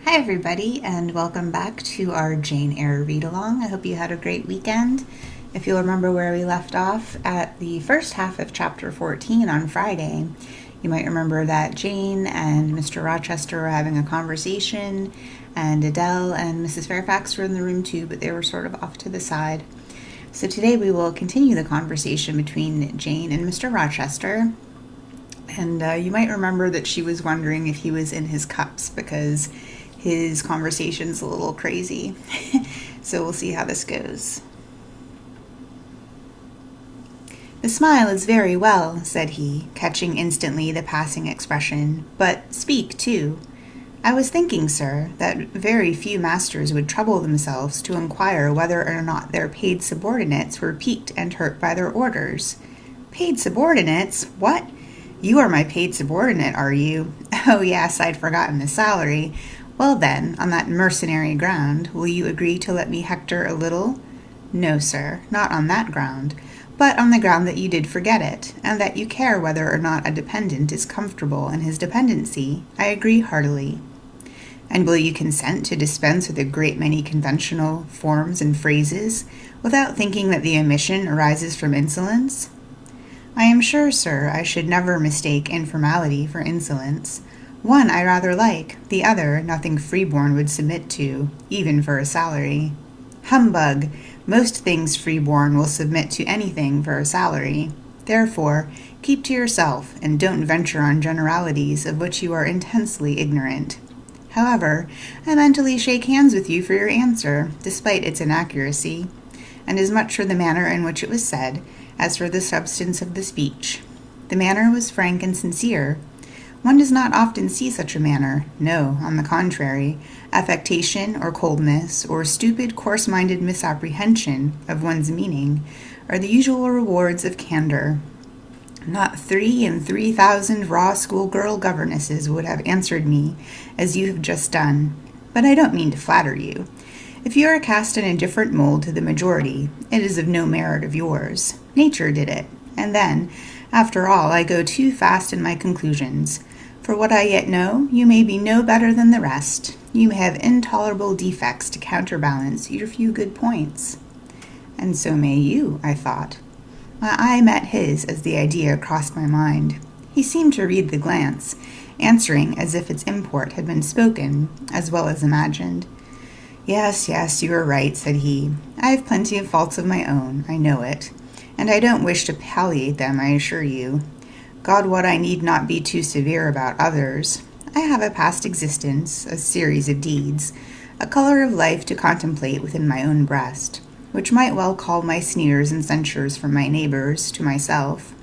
Hi everybody, and welcome back to our Jane Eyre read-along. I hope you had a great weekend. If you'll remember where we left off at the first half of chapter 14 on Friday, you might remember that Jane and Mr. Rochester were having a conversation, and Adele and Mrs. Fairfax were in the room too, but they were sort of off to the side. So today we will continue the conversation between Jane and Mr. Rochester. And you might remember that she was wondering if he was in his cups because his conversation's a little crazy. So we'll see how this goes. "The smile is very well," said he, catching instantly the passing expression, "but speak, too. I was thinking, sir, that very few masters would trouble themselves to inquire whether or not their paid subordinates were piqued and hurt by their orders." "Paid subordinates? What? You are my paid subordinate, are you? Oh, yes, I'd forgotten the salary. Well then, on that mercenary ground, will you agree to let me hector a little?" "No, sir, not on that ground, but on the ground that you did forget it, and that you care whether or not a dependent is comfortable in his dependency. I agree heartily." "And will you consent to dispense with a great many conventional forms and phrases, without thinking that the omission arises from insolence?" "I am sure, sir, I should never mistake informality for insolence. One I rather like, the other nothing freeborn would submit to, even for a salary." "Humbug! Most things freeborn will submit to anything for a salary. Therefore, keep to yourself, and don't venture on generalities of which you are intensely ignorant. However, I mentally shake hands with you for your answer, despite its inaccuracy, and as much for the manner in which it was said, as for the substance of the speech. The manner was frank and sincere. One does not often see such a manner. No, on the contrary, affectation or coldness or stupid, coarse-minded misapprehension of one's meaning are the usual rewards of candor. Not 3,000 raw schoolgirl governesses would have answered me as you have just done. But I don't mean to flatter you. If you are cast in a different mold to the majority, it is of no merit of yours. Nature did it. And then, after all, I go too fast in my conclusions. For what I yet know, you may be no better than the rest. You may have intolerable defects to counterbalance your few good points." And so may you, I thought. My eye met his as the idea crossed my mind. He seemed to read the glance, answering as if its import had been spoken, as well as imagined. Yes, you are right," said he. "I have plenty of faults of my own, I know it, and I don't wish to palliate them, I assure you. God wot I need not be too severe about others. I have a past existence, a series of deeds, a color of life to contemplate within my own breast, which might well call my sneers and censures from my neighbors to myself.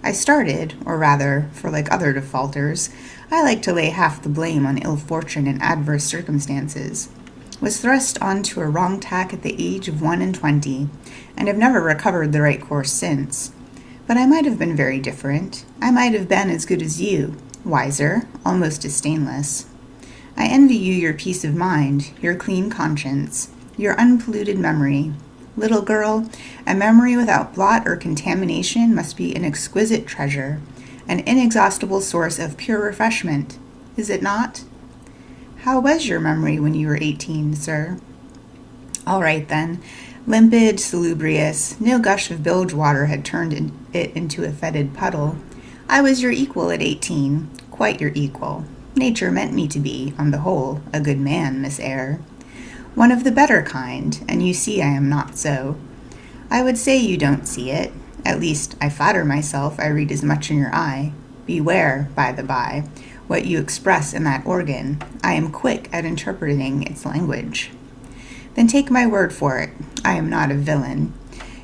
I started, or rather, for like other defaulters, I like to lay half the blame on ill fortune and adverse circumstances, was thrust on to a wrong tack at the age of 21, and have never recovered the right course since. But I might have been very different. I might have been as good as you, wiser, almost as stainless. I envy you your peace of mind, your clean conscience, your unpolluted memory. Little girl, a memory without blot or contamination must be an exquisite treasure, an inexhaustible source of pure refreshment. Is it not? How was your memory when you were 18, sir?" "All right, then. Limpid, salubrious, no gush of bilge water had turned it into a fetid puddle. I was your equal at 18, quite your equal. Nature meant me to be, on the whole, a good man, Miss Eyre. One of the better kind, and you see I am not so. I would say you don't see it. At least, I flatter myself I read as much in your eye. Beware, by the by, what you express in that organ. I am quick at interpreting its language." "Then take my word for it. I am not a villain.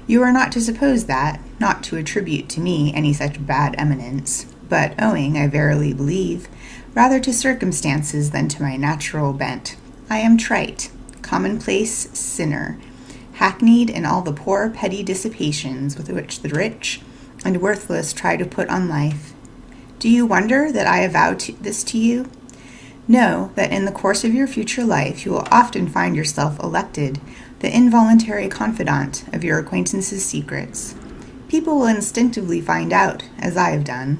You are not to suppose that, not to attribute to me any such bad eminence, but owing, I verily believe, rather to circumstances than to my natural bent. I am trite, commonplace sinner, hackneyed in all the poor petty dissipations with which the rich and worthless try to put on life. Do you wonder that I avow this to you? Know that in the course of your future life you will often find yourself elected the involuntary confidant of your acquaintances' secrets. People will instinctively find out, as I have done,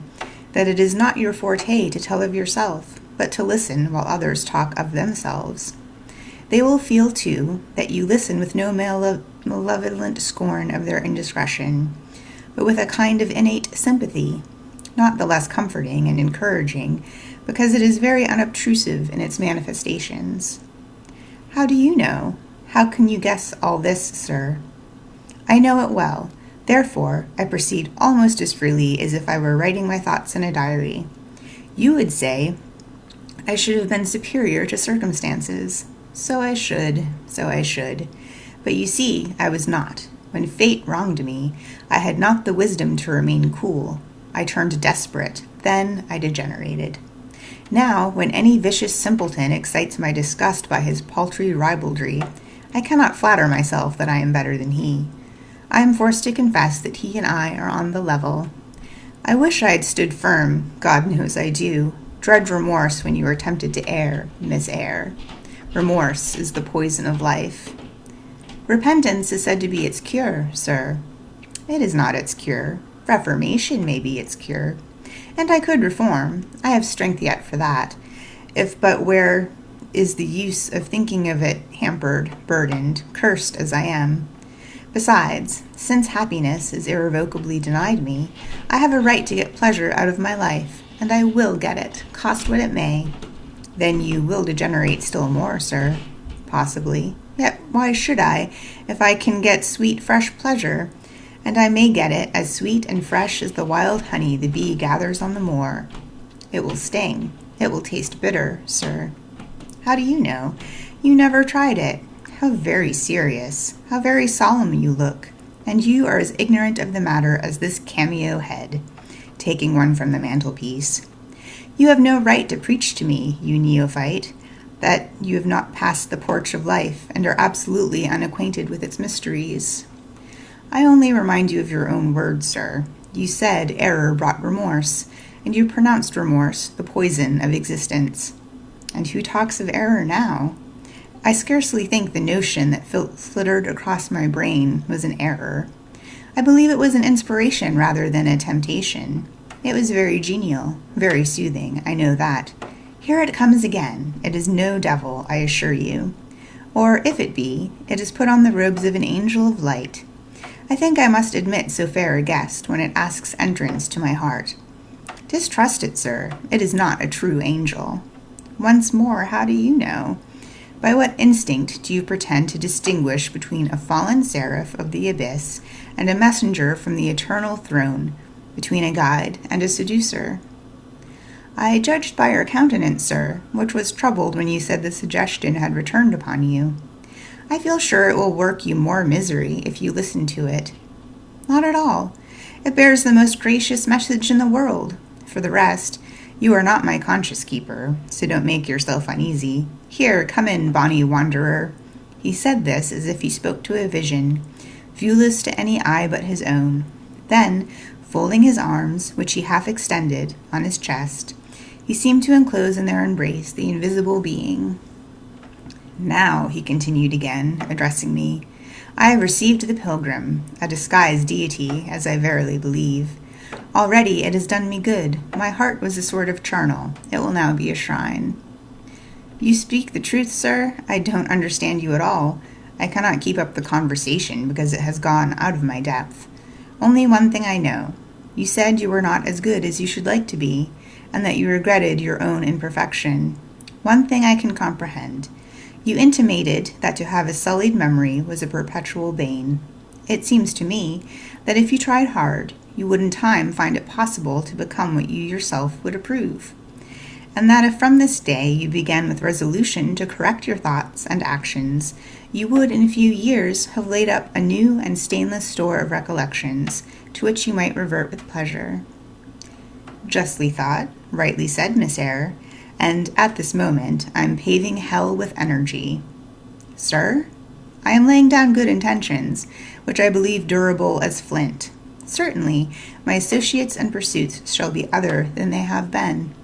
that it is not your forte to tell of yourself. but to listen while others talk of themselves. They will feel, too, that you listen with no malevolent scorn of their indiscretion, but with a kind of innate sympathy, not the less comforting and encouraging, because it is very unobtrusive in its manifestations. How do you know? How can you guess all this, sir? I know it well. Therefore, I proceed almost as freely as if I were writing my thoughts in a diary. You would say, I should have been superior to circumstances. So I should. But you see, I was not. When fate wronged me, I had not the wisdom to remain cool. I turned desperate. Then I degenerated. Now, when any vicious simpleton excites my disgust by his paltry ribaldry, I cannot flatter myself that I am better than he. I am forced to confess that he and I are on the level. I wish I had stood firm. God knows I do. Dread remorse when you are tempted to err, Miss Eyre. Remorse is the poison of life. Repentance is said to be its cure, sir. It is not its cure. Reformation may be its cure. And I could reform. I have strength yet for that. If but where is the use of thinking of it hampered, burdened, cursed as I am? Besides, since happiness is irrevocably denied me, I have a right to get pleasure out of my life, and I will get it, cost what it may. Then you will degenerate still more, sir. Possibly. Yet why should I, if I can get sweet, fresh pleasure? And I may get it as sweet and fresh as the wild honey the bee gathers on the moor. It will sting. It will taste bitter, sir. How do you know? You never tried it. How very serious, how very solemn you look, and you are as ignorant of the matter as this cameo head, taking one from the mantelpiece. You have no right to preach to me, you neophyte, that you have not passed the porch of life and are absolutely unacquainted with its mysteries. I only remind you of your own words, sir. You said error brought remorse, and you pronounced remorse the poison of existence. And who talks of error now? I scarcely think the notion that flittered across my brain was an error. I believe it was an inspiration rather than a temptation. It was very genial, very soothing, I know that. Here it comes again. It is no devil, I assure you. Or, if it be, it has put on the robes of an angel of light. I think I must admit so fair a guest when it asks entrance to my heart. Distrust it, sir. It is not a true angel. Once more, how do you know? By what instinct do you pretend to distinguish between a fallen seraph of the abyss and a messenger from the eternal throne, between a guide and a seducer? I judged by your countenance, sir, which was troubled when you said the suggestion had returned upon you. I feel sure it will work you more misery if you listen to it. Not at all. It bears the most gracious message in the world. For the rest, you are not my conscience keeper, so don't make yourself uneasy. Here, come in, bonny wanderer. He said this as if he spoke to a vision, viewless to any eye but his own. Then, folding his arms, which he half extended, on his chest, he seemed to enclose in their embrace the invisible being. Now, he continued again, addressing me, I have received the pilgrim, a disguised deity, as I verily believe. Already it has done me good. My heart was a sort of charnel. It will now be a shrine. You speak the truth, sir. I don't understand you at all. I cannot keep up the conversation because it has gone out of my depth. Only one thing I know. You said you were not as good as you should like to be, and that you regretted your own imperfection. One thing I can comprehend. You intimated that to have a sullied memory was a perpetual bane. It seems to me that if you tried hard, you would in time find it possible to become what you yourself would approve, and that if from this day you began with resolution to correct your thoughts and actions, you would in a few years have laid up a new and stainless store of recollections, to which you might revert with pleasure. Justly thought, rightly said, Miss Eyre, and at this moment I am paving hell with energy. Sir, I am laying down good intentions, which I believe durable as flint. Certainly, my associates and pursuits shall be other than they have been.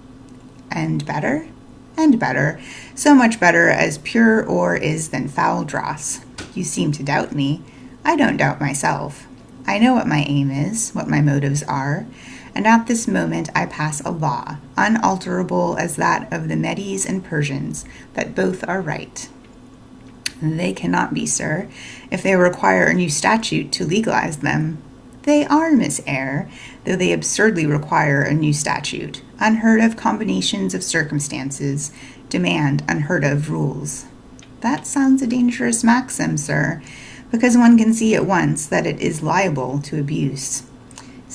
And better? And better. So much better as pure ore is than foul dross. You seem to doubt me. I don't doubt myself. I know what my aim is, what my motives are, and at this moment I pass a law, unalterable as that of the Medes and Persians, that both are right. They cannot be, sir, if they require a new statute to legalize them. They are, Miss Eyre, though they absurdly require a new statute. Unheard of combinations of circumstances demand unheard of rules. That sounds a dangerous maxim, sir, because one can see at once that it is liable to abuse.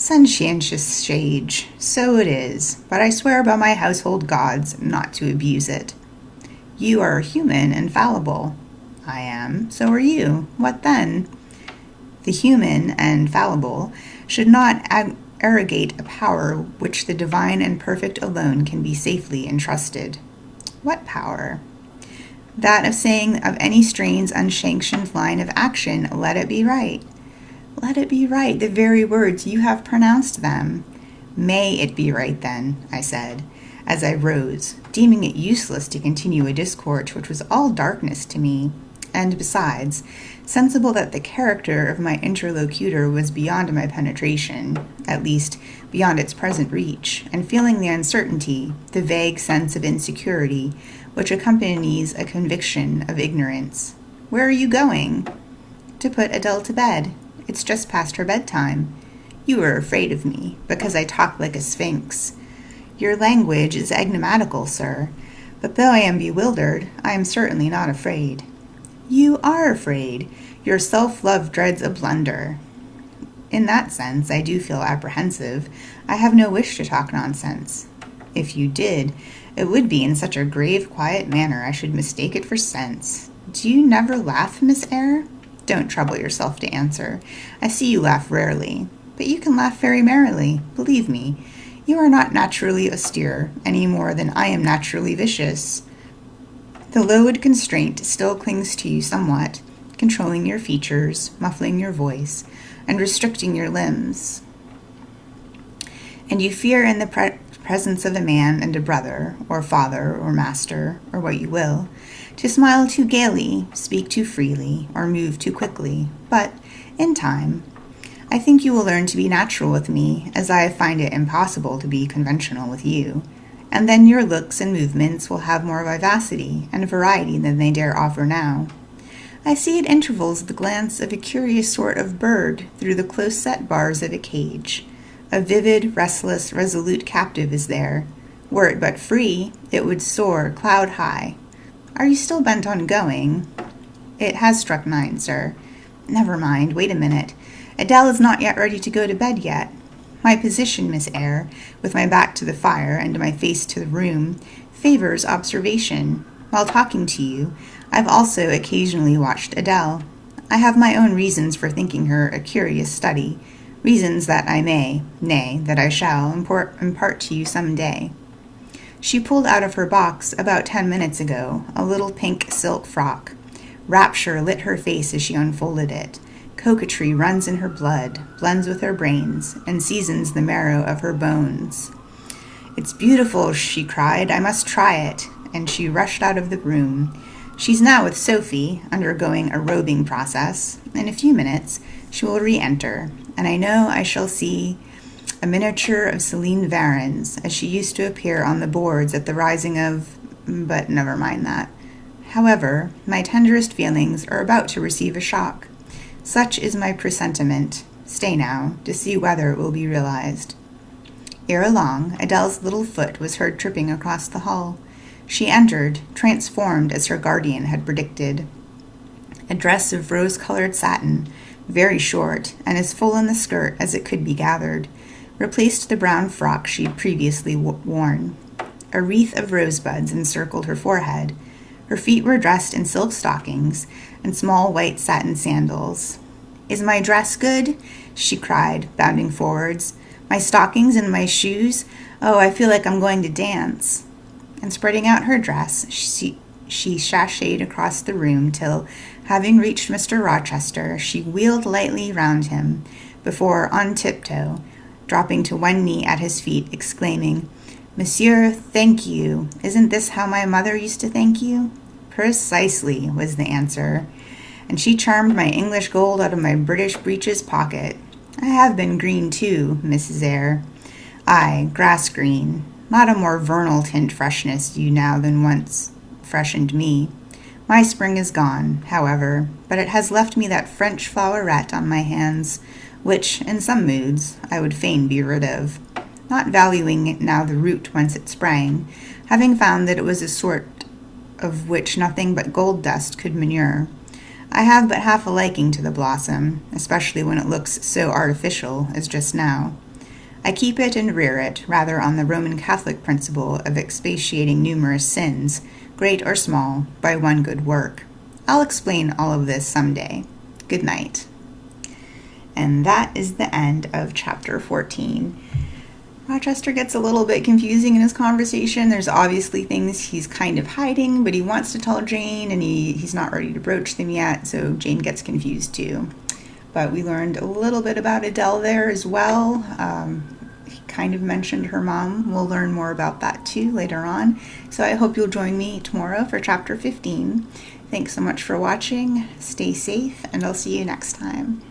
Conscientious sage, so it is, but I swear by my household gods not to abuse it. You are human and fallible. I am, so are you. What then? The human and fallible should not arrogate a power which the divine and perfect alone can be safely entrusted. What power? That of saying of any strange, unsanctioned line of action, let it be right. Let it be right, the very words you have pronounced them. May it be right, then, I said, as I rose, deeming it useless to continue a discourse which was all darkness to me, and besides, sensible that the character of my interlocutor was beyond my penetration, at least beyond its present reach, and feeling the uncertainty, the vague sense of insecurity, which accompanies a conviction of ignorance. Where are you going? To put Adele to bed. It's just past her bedtime. You are afraid of me, because I talk like a sphinx. Your language is enigmatical, sir, but though I am bewildered, I am certainly not afraid. You are afraid. Your self-love dreads a blunder. In that sense, I do feel apprehensive. I have no wish to talk nonsense. If you did, it would be in such a grave, quiet manner I should mistake it for sense. Do you never laugh, Miss Eyre? Don't trouble yourself to answer. I see you laugh rarely, but you can laugh very merrily, believe me. You are not naturally austere, any more than I am naturally vicious. The lowered constraint still clings to you somewhat, controlling your features, muffling your voice, and restricting your limbs. And you fear in the presence of a man and a brother, or father, or master, or what you will, to smile too gaily, speak too freely, or move too quickly. But, in time, I think you will learn to be natural with me, as I find it impossible to be conventional with you. And then your looks and movements will have more vivacity and variety than they dare offer now. I see at intervals the glance of a curious sort of bird through the close-set bars of a cage. A vivid, restless, resolute captive is there. Were it but free, it would soar cloud-high. Are you still bent on going? It has struck 9, sir. Never mind, wait a minute. Adele is not yet ready to go to bed yet. My position, Miss Eyre, with my back to the fire and my face to the room, favors observation. While talking to you, I've also occasionally watched Adele. I have my own reasons for thinking her a curious study, reasons that I may, nay, that I shall, impart to you some day. She pulled out of her box about 10 minutes ago a little pink silk frock. Rapture lit her face as she unfolded it. Coquetry runs in her blood, blends with her brains, and seasons the marrow of her bones. It's beautiful, she cried. I must try it. And she rushed out of the room. She's now with Sophie, undergoing a robing process. In a few minutes, she will re-enter, and I know I shall see a miniature of Celine Varens, as she used to appear on the boards at the rising of... but never mind that. However, my tenderest feelings are about to receive a shock. Such is my presentiment. Stay now, to see whether it will be realized. Ere long, Adele's little foot was heard tripping across the hall. She entered, transformed as her guardian had predicted. A dress of rose-colored satin, very short, and as full in the skirt as it could be gathered, replaced the brown frock she had previously worn. A wreath of rosebuds encircled her forehead. Her feet were dressed in silk stockings and small white satin sandals. "Is my dress good?" she cried, bounding forwards. "My stockings and my shoes? Oh, I feel like I'm going to dance." And spreading out her dress, she sashayed across the room till, having reached Mr. Rochester, she wheeled lightly round him, before, on tiptoe, dropping to one knee at his feet, exclaiming, "Monsieur, thank you. Isn't this how my mother used to thank you?" "Precisely," was the answer, and she charmed my English gold out of my British breeches pocket. I have been green too, Mrs. Eyre. Aye, grass green, not a more vernal tint freshness you now than once freshened me. My spring is gone, however, but it has left me that French floweret on my hands, which, in some moods, I would fain be rid of, not valuing now the root whence it sprang, having found that it was a sort of which nothing but gold dust could manure. I have but half a liking to the blossom, especially when it looks so artificial as just now. I keep it and rear it, rather on the Roman Catholic principle of expiating numerous sins, great or small, by one good work. I'll explain all of this someday. Good night. And that is the end of chapter 14. Rochester gets a little bit confusing in his conversation. There's obviously things he's kind of hiding, but he wants to tell Jane, and he's not ready to broach them yet, so Jane gets confused too. But we learned a little bit about Adele there as well. He kind of mentioned her mom. We'll learn more about that too later on. So I hope you'll join me tomorrow for chapter 15. Thanks so much for watching. Stay safe, and I'll see you next time.